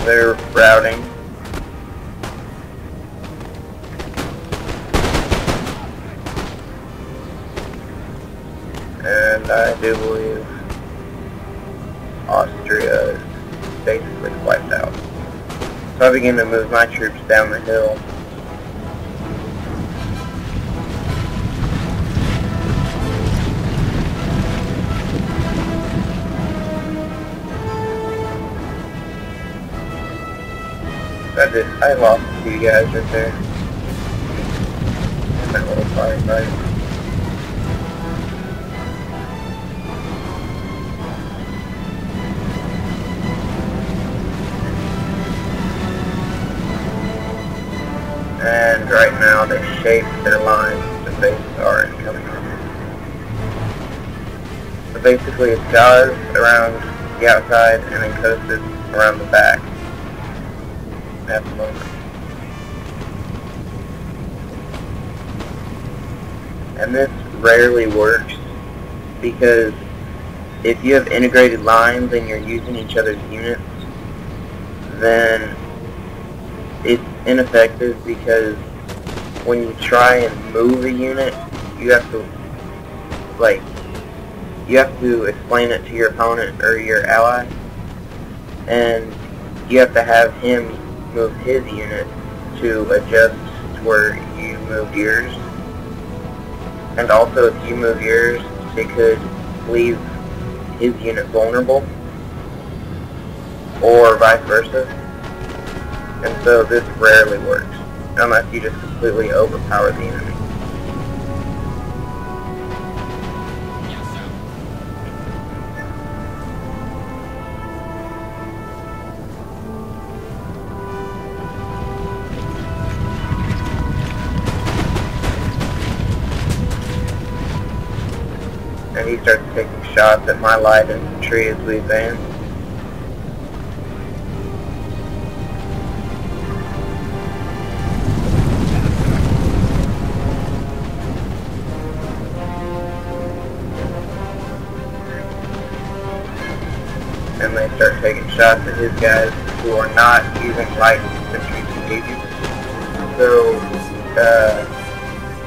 they're routing. And I do believe Austria is basically wiped out. So I begin to move my troops down the hill. I lost a few guys right there. In that little firefight. And right now they shape their lines to face our incoming army. So basically it's guards around the outside and then coasted around the back at the moment. And this rarely works because if you have integrated lines and you're using each other's units, then it's ineffective because when you try and move a unit, you have to explain it to your opponent or your ally, and you have to have him move his unit to adjust to where you moved yours. And also if you move yours, it could leave his unit vulnerable, or vice versa. And so this rarely works, unless you just completely overpower the enemy. And he starts taking shots at my light infantry as we advance. And they start taking shots at his guys who are not using light infantry strategies. So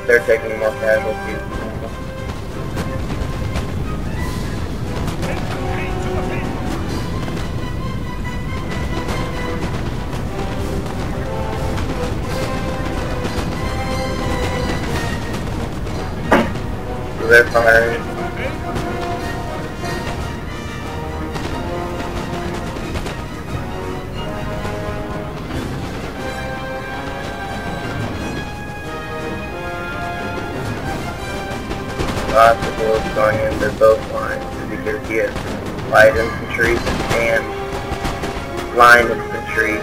they're taking more casualties. So they're firing. Obstacle is going into both lines because he has light infantry and line infantry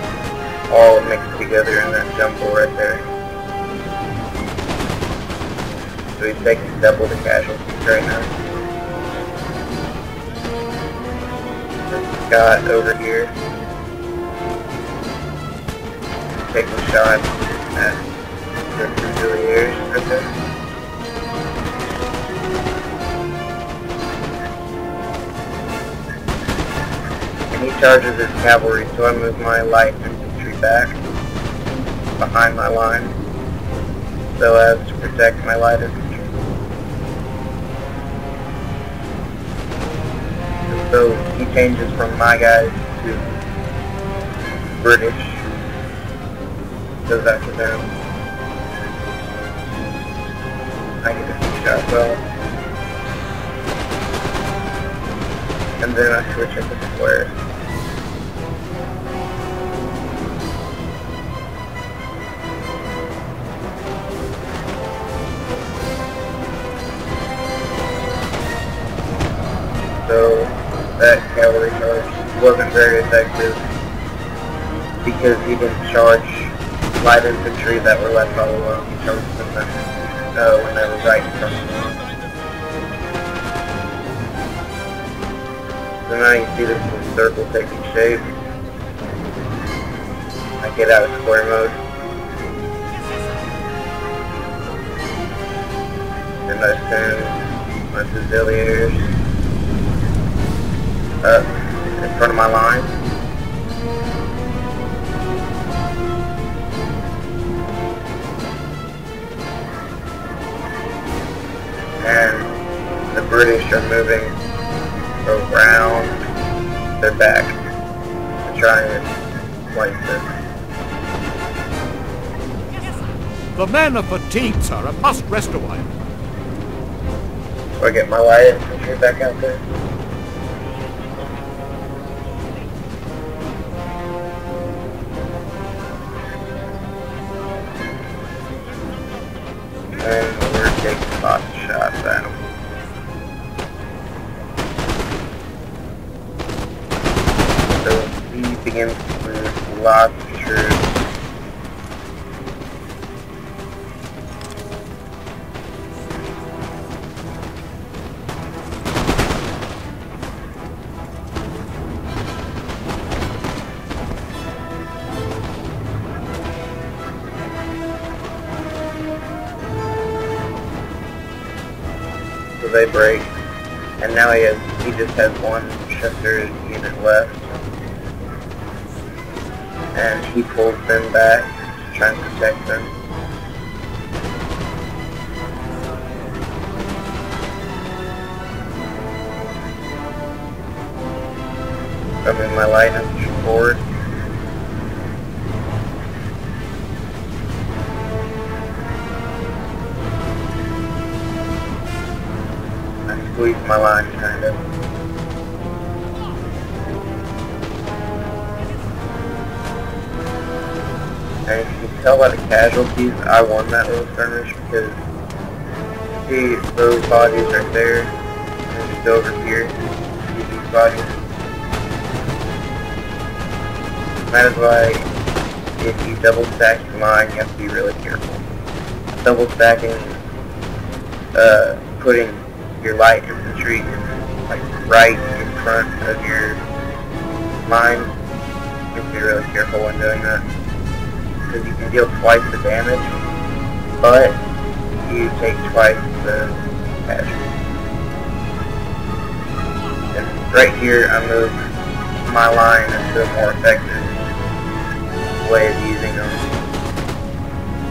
all mixed together in that jumble right there. So he's taking double the casualties right now. This Scott over here taking shots at the Fusiliers right there. He charges his cavalry, so I move my light infantry back behind my line so as to protect my light infantry. So he changes from my guys to British, goes after them. I get a few shots off, and then I switch into square. So that cavalry charge wasn't very effective because he didn't charge light infantry that were left all alone. He charged them when they were right in front of him. So now you see this little circle taking shape. I get out of square mode. And I send my Fusiliers up in front of my line. and the British are moving around their back to try and flank them. The men are fatigued, sir, and must rest a while. So I get my light infantry back out there. And we're taking lots of shots at them. So he begins to lose lots of troops. So they break, and now he just has one Chester unit left, and he pulls them back to try and protect them. I move my light infantry forward. Squeeze my line, kind of. And you can tell by the casualties, I won that little skirmish because, see, those bodies right there, and just over here, see these bodies. That is why, if you double stack your line, you have to be really careful. Double stacking, putting your light infantry like right in front of your line. You have to be really careful when doing that, because you can deal twice the damage, but you take twice the casualties. And right here, I move my line into a more effective way of using them.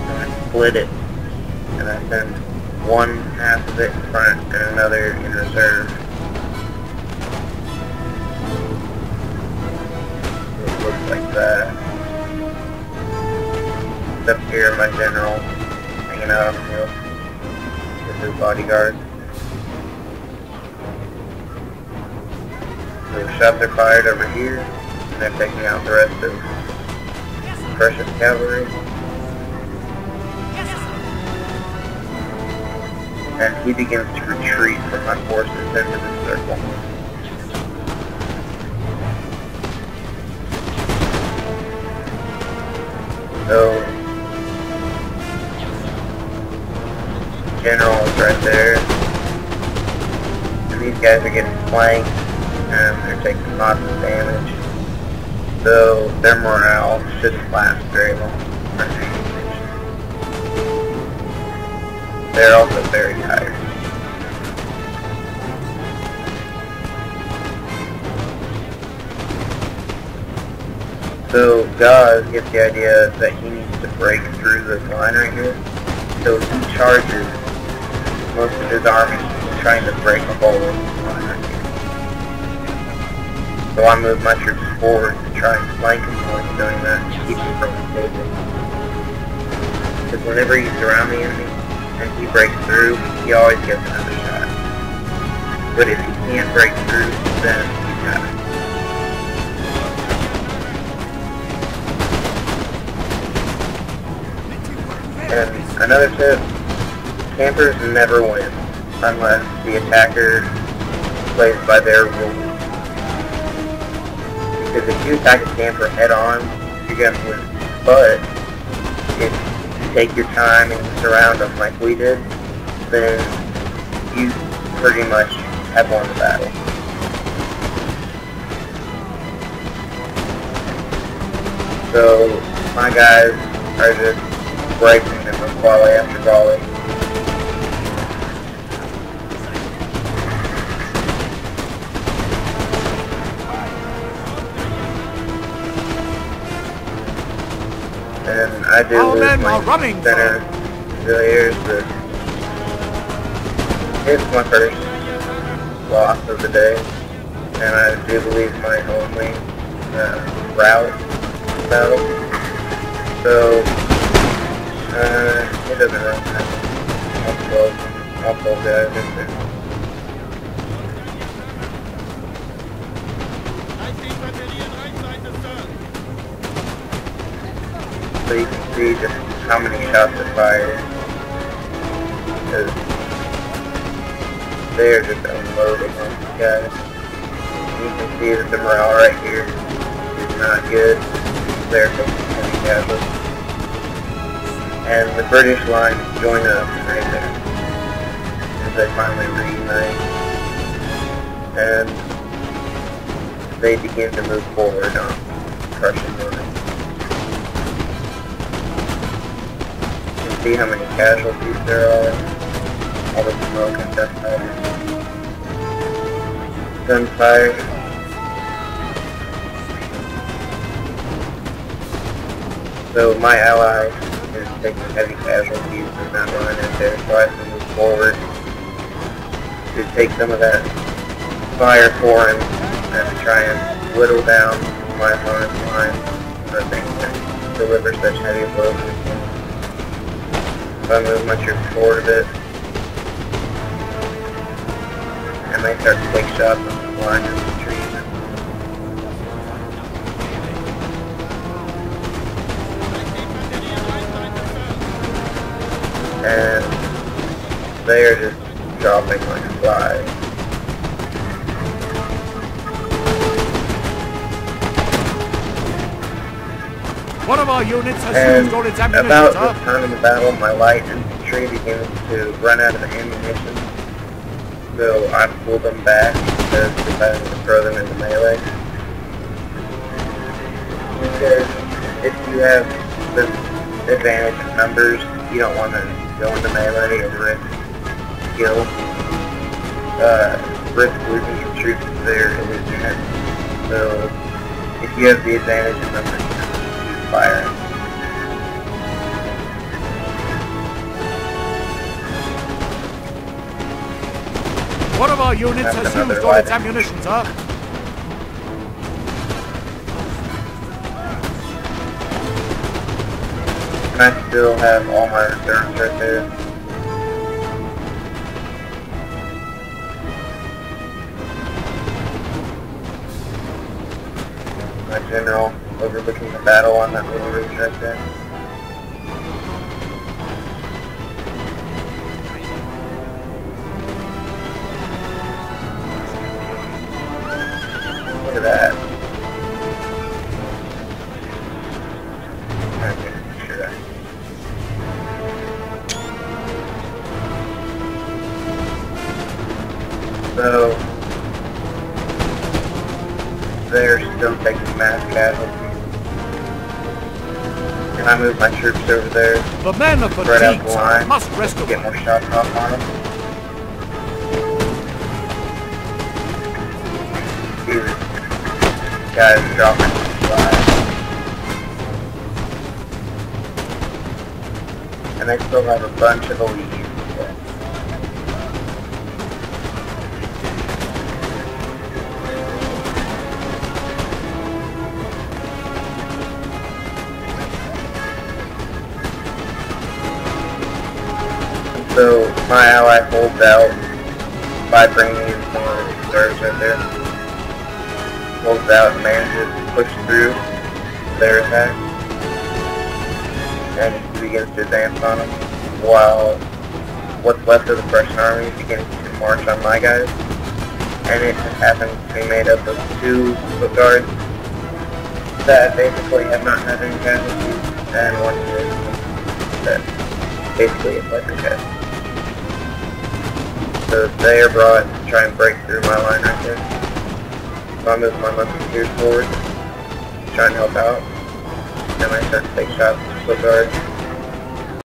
And I split it, and I send one half of it in front and another in reserve. It looks like that. Up here, my general hanging out on the hill with his bodyguard. So the shots are fired over here, and they're taking out the rest of the Prussian cavalry. And he begins to retreat from my forces into the circle. So, General is right there, and these guys are getting flanked, and they're taking lots of damage. So, their morale shouldn't last very long. They're also very tired. So Gaz gets the idea that he needs to break through this line right here. So he charges most of his army trying to break a hole in this line right here. So I move my troops forward to try and flank him while he's doing that to keep him from escaping. Because whenever he's around the enemy, and he breaks through, he always gets another shot. But if he can't break through, then he's got it. And another tip, campers never win unless the attacker plays by their rules. Because if you attack a camper head on, you're going to win. But if take your time and surround them like we did, then you pretty much have won the battle. So my guys are just breaking them with volley after volley. And I do lose my center auxiliaries, but It's my first loss of the day, and I do believe my only route battle. So, it doesn't really matter. All 12 guys in there. So you can see just how many shots are fired. Because they're just unloading on these guys. You can see that the morale right here is not good. They're taking heavy casualties. And the British line join up right there as they finally reunite. And they begin to move forward on Prussian line. You can see how many casualties there are. All the smoke and dust fire. Gunfire. So my ally is taking heavy casualties and not running in there, so I have to move forward to take some of that fire for him and try and whittle down my opponent's line so that they can deliver such heavy blows. So I move my troops forward a bit, and they start to take shots on the line of the trees. And they are just dropping like flies. One of our units has And used all its ammunition about up. this time in the battle, my light infantry begins to run out of ammunition. So I pull them back because I have to throw them into melee. Because if you have the advantage of numbers, you don't want to go into melee and risk skill. Risk losing your troops to their elite unit. So if you have the advantage of numbers, use fire. One of our units has used all its ammunition up. And I still have all my reserves right there. My general overlooking the battle on that little ridge right there. Look at that. Okay, sure that. So they're still taking mass casualties. And I move my troops over there. The men of Spread out the fatigues line. must rest Get away. more shots off on them. See this guy's dropping flies. And they still have a bunch of elites. So my ally holds out by bringing in some of the reserves right there. Holds out and manages to push through their attack. And begins to advance on them, while what's left of the Prussian army begins to march on my guys. And it just happens to be made up of 2 foot guards that basically have not had any casualties, and 1 unit that basically is like a casualty. So they are brought to try and break through my line right there. So I move my musketeers forward to try and help out. And I start to take shots at the foot guards.